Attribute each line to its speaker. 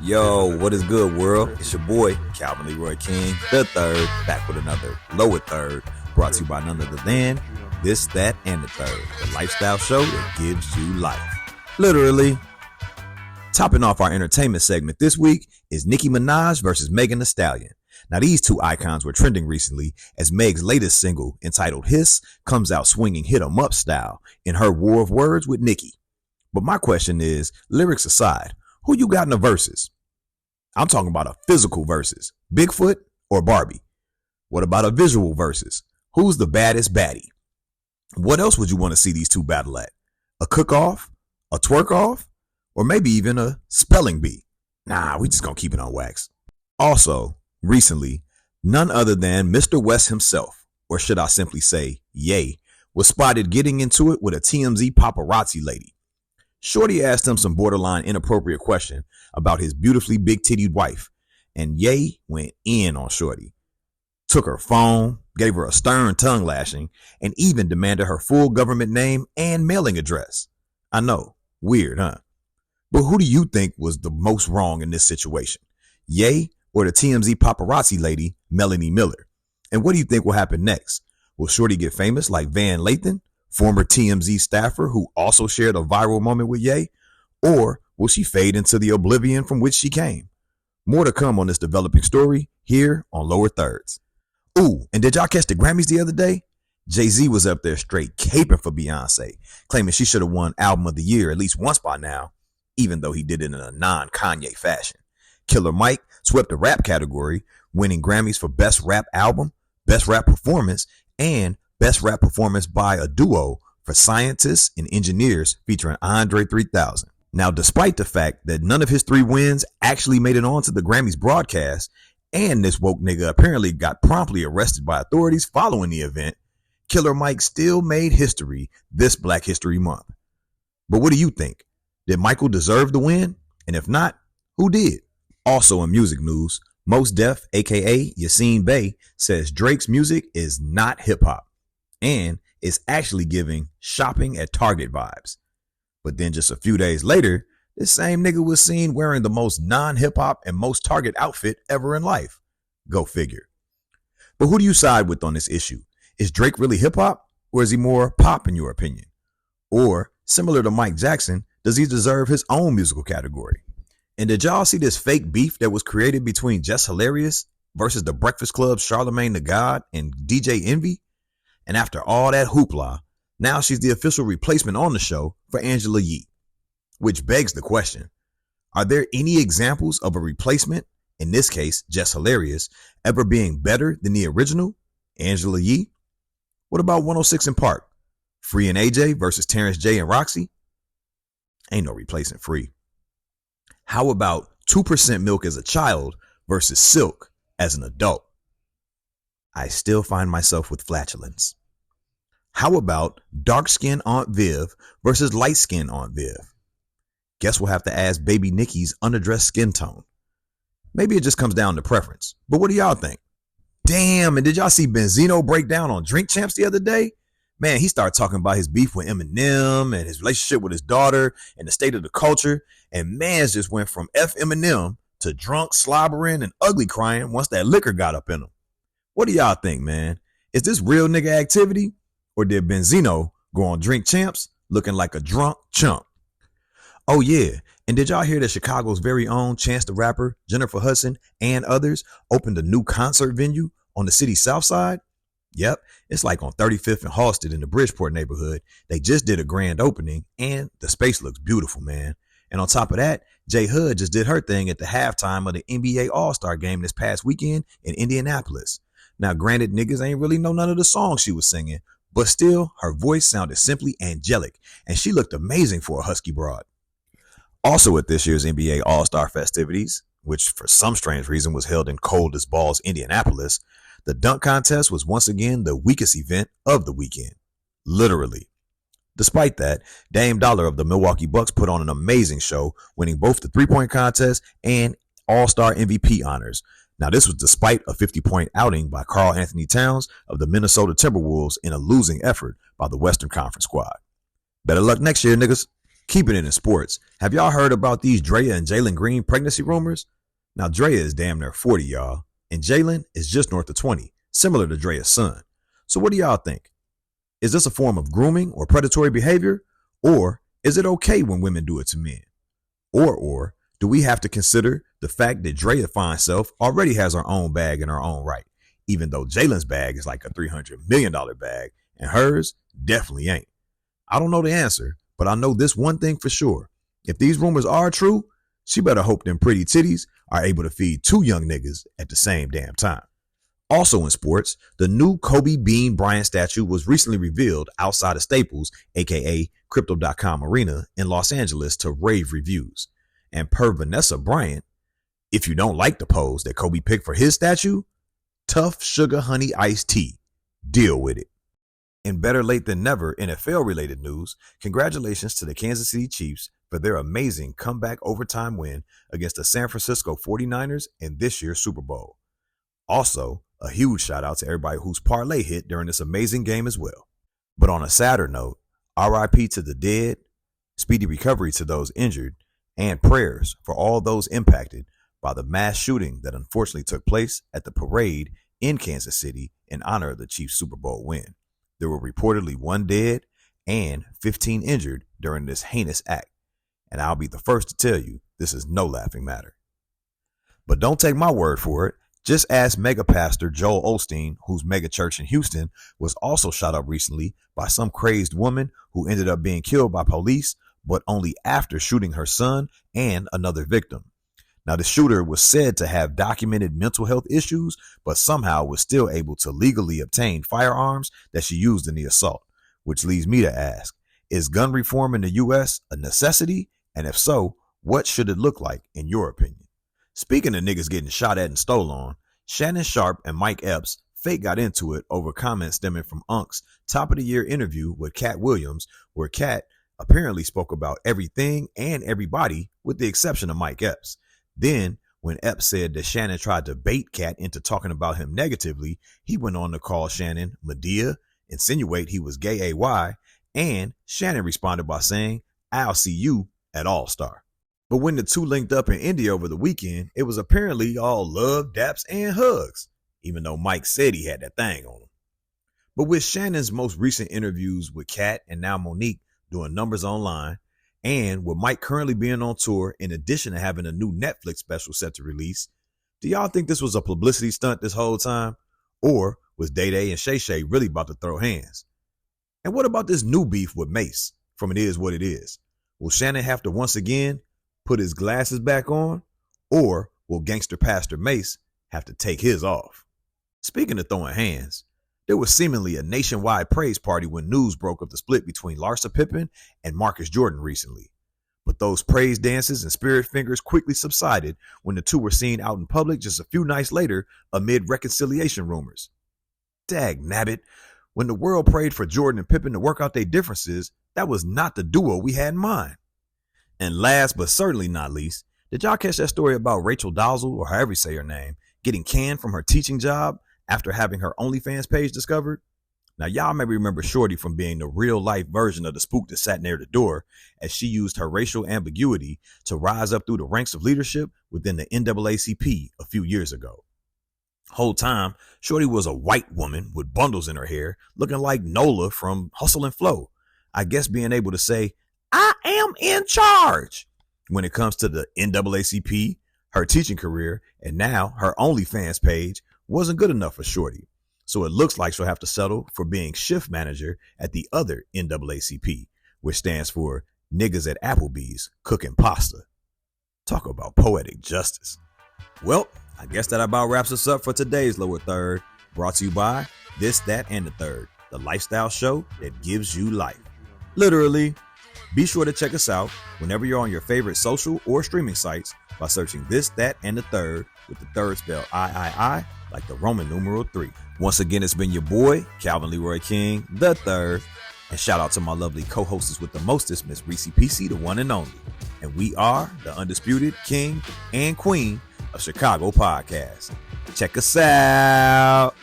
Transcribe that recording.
Speaker 1: Yo, what is good, world? It's your boy, Calvin Leroy King, the third, back with another lower third, brought to you by none other than This, That, and the Third, the lifestyle show that gives you life. Literally. Topping off our entertainment segment this week is Nicki Minaj versus Megan Thee Stallion. Now, these two icons were trending recently as Meg's latest single, entitled Hiss, comes out swinging hit 'em up style in her war of words with Nicki. But my question is, lyrics aside, who you got in the verses? I'm talking about a physical versus, Bigfoot or Barbie. What about a visual versus? Who's the baddest baddie? What else would you want to see these two battle at? A cook-off? A twerk-off? Or maybe even a spelling bee? Nah, we just gonna keep it on wax. Also, recently, none other than Mr. West himself, or should I simply say, Ye, was spotted getting into it with a TMZ paparazzi lady. Shorty asked him some borderline inappropriate question about his beautifully big-tittied wife, and Ye went in on Shorty. Took her phone, gave her a stern tongue lashing, and even demanded her full government name and mailing address. I know, weird, huh? But who do you think was the most wrong in this situation? Ye or the TMZ paparazzi lady, Melanie Miller? And what do you think will happen next? Will Shorty get famous like Van Lathan, former TMZ staffer who also shared a viral moment with Ye? Or will she fade into the oblivion from which she came? More to come on this developing story here on Lower Thirds. Ooh, and did y'all catch the Grammys the other day? Jay-Z was up there straight caping for Beyonce, claiming she should have won Album of the Year at least once by now, even though he did it in a non-Kanye fashion. Killer Mike swept the rap category, winning Grammys for Best Rap Album, Best Rap Performance, and Best Rap Performance by a Duo for Scientists and Engineers featuring Andre 3000. Now, despite the fact that none of his three wins actually made it onto the Grammys broadcast, and this woke nigga apparently got promptly arrested by authorities following the event, Killer Mike still made history this Black History Month. But what do you think? Did Michael deserve the win? And if not, who did? Also in music news, Mos Def, aka Yassine Bey, says Drake's music is not hip-hop and is actually giving shopping at Target vibes. But then just a few days later, this same nigga was seen wearing the most non-hip-hop and most Target outfit ever in life. Go figure. But who do you side with on this issue? Is Drake really hip-hop, or is he more pop in your opinion? Or, similar to Mike Jackson, does he deserve his own musical category? And did y'all see this fake beef that was created between Just Hilarious versus the Breakfast Club's Charlamagne the God and DJ Envy? And after all that hoopla, now she's the official replacement on the show for Angela Yee. Which begs the question, are there any examples of a replacement, in this case Just Hilarious, ever being better than the original, Angela Yee? What about 106 in Park? Free and AJ versus Terrence J and Roxy? Ain't no replacing Free. How about 2% Milk as a child versus Silk as an adult? I still find myself with flatulence. How about dark-skinned Aunt Viv versus light-skinned Aunt Viv? Guess we'll have to ask baby Nikki's unaddressed skin tone. Maybe it just comes down to preference. But what do y'all think? Damn, and did y'all see Benzino break down on Drink Champs the other day? Man, he started talking about his beef with Eminem and his relationship with his daughter and the state of the culture. And mans just went from F Eminem to drunk, slobbering, and ugly crying once that liquor got up in him. What do y'all think, man? Is this real nigga activity? Or did Benzino go on Drink Champs looking like a drunk chump? Oh yeah, and did y'all hear that Chicago's very own Chance the Rapper, Jennifer Hudson, and others opened a new concert venue on the city's south side? Yep, it's like on 35th and Halsted in the Bridgeport neighborhood. They just did a grand opening and the space looks beautiful, man. And on top of that, J Hood just did her thing at the halftime of the NBA All-Star game this past weekend in Indianapolis. Now, granted, niggas ain't really know none of the songs she was singing, but still, her voice sounded simply angelic and she looked amazing for a husky broad. Also at this year's NBA All-Star festivities, which for some strange reason was held in cold as balls Indianapolis, the dunk contest was once again the weakest event of the weekend. Literally. Despite that, Dame Dollar of the Milwaukee Bucks put on an amazing show, winning both the three-point contest and All-Star MVP honors. Now, this was despite a 50-point outing by Karl Anthony Towns of the Minnesota Timberwolves in a losing effort by the Western Conference squad. Better luck next year, niggas. Keeping it in sports, have y'all heard about these Drayla and Jalen Green pregnancy rumors? Now, Drayla is damn near 40, y'all, and Jalen is just north of 20, similar to Drea's son. So what do y'all think? Is this a form of grooming or predatory behavior? Or is it okay when women do it to men? Or do we have to consider the fact that Drayla's fine self already has her own bag in her own right, even though Jalen's bag is like a $300 million bag and hers definitely ain't? I don't know the answer, but I know this one thing for sure. If these rumors are true, she better hope them pretty titties are able to feed two young niggas at the same damn time. Also in sports, the new Kobe Bean Bryant statue was recently revealed outside of Staples, aka Crypto.com Arena in Los Angeles to rave reviews. And per Vanessa Bryant, if you don't like the pose that Kobe picked for his statue, tough sugar honey iced tea. Deal with it. In better late than never NFL related news, congratulations to the Kansas City Chiefs for their amazing comeback overtime win against the San Francisco 49ers in this year's Super Bowl. Also, a huge shout out to everybody whose parlay hit during this amazing game as well. But on a sadder note, RIP to the dead, speedy recovery to those injured, and prayers for all those impacted by the mass shooting that unfortunately took place at the parade in Kansas City in honor of the Chiefs' Super Bowl win. There were reportedly 1 dead and 15 injured during this heinous act. And I'll be the first to tell you, this is no laughing matter. But don't take my word for it. Just ask mega pastor Joel Osteen, whose mega church in Houston was also shot up recently by some crazed woman who ended up being killed by police, but only after shooting her son and another victim. Now, the shooter was said to have documented mental health issues, but somehow was still able to legally obtain firearms that she used in the assault, which leads me to ask, is gun reform in the U.S. a necessity? And if so, what should it look like in your opinion? Speaking of niggas getting shot at and stole on, Shannon Sharpe and Mike Epps fake got into it over comments stemming from Unc's top of the year interview with Cat Williams, where Cat apparently spoke about everything and everybody with the exception of Mike Epps. Then, when Epps said that Shannon tried to bait Cat into talking about him negatively, he went on to call Shannon Medea, insinuate he was gay AY, and Shannon responded by saying, "I'll see you at All-Star." But when the two linked up in India over the weekend, it was apparently all love, daps, and hugs, even though Mike said he had that thing on him. But with Shannon's most recent interviews with Cat and now Monique doing numbers online, and with Mike currently being on tour, in addition to having a new Netflix special set to release, do y'all think this was a publicity stunt this whole time? Or was Day Day and Shay Shay really about to throw hands? And what about this new beef with Mace from It Is What It Is? Will Shannon have to once again put his glasses back on? Or will gangster Pastor Mace have to take his off? Speaking of throwing hands, there was seemingly a nationwide praise party when news broke of the split between Larsa Pippen and Marcus Jordan recently. But those praise dances and spirit fingers quickly subsided when the two were seen out in public just a few nights later amid reconciliation rumors. Dag nabbit, when the world prayed for Jordan and Pippen to work out their differences, that was not the duo we had in mind. And last but certainly not least, did y'all catch that story about Rachel Dolezal, or however you say her name, getting canned from her teaching job after having her OnlyFans page discovered? Now, y'all may remember Shorty from being the real life version of the spook that sat near the door, as she used her racial ambiguity to rise up through the ranks of leadership within the NAACP a few years ago. Whole time, Shorty was a white woman with bundles in her hair, looking like Nola from Hustle and Flow. I guess being able to say, "I am in charge" when it comes to the NAACP, her teaching career, and now her OnlyFans page wasn't good enough for Shorty. So it looks like she'll have to settle for being shift manager at the other NAACP, which stands for Niggas at Applebee's Cooking Pasta. Talk about poetic justice. Well, I guess that about wraps us up for today's Lower Third, brought to you by This, That, and the Third, the lifestyle show that gives you life. Literally. Be sure to check us out whenever you're on your favorite social or streaming sites by searching This, That, and the Third, with the third spelled I, like the Roman numeral 3. Once again, it's been your boy, Calvin Leroy King, the third. And shout out to my lovely co-hostess with the mostest, Miss Rici, Pieci, the one and only. And we are the Undisputed King and Queen of Chicago Podcast. Check us out.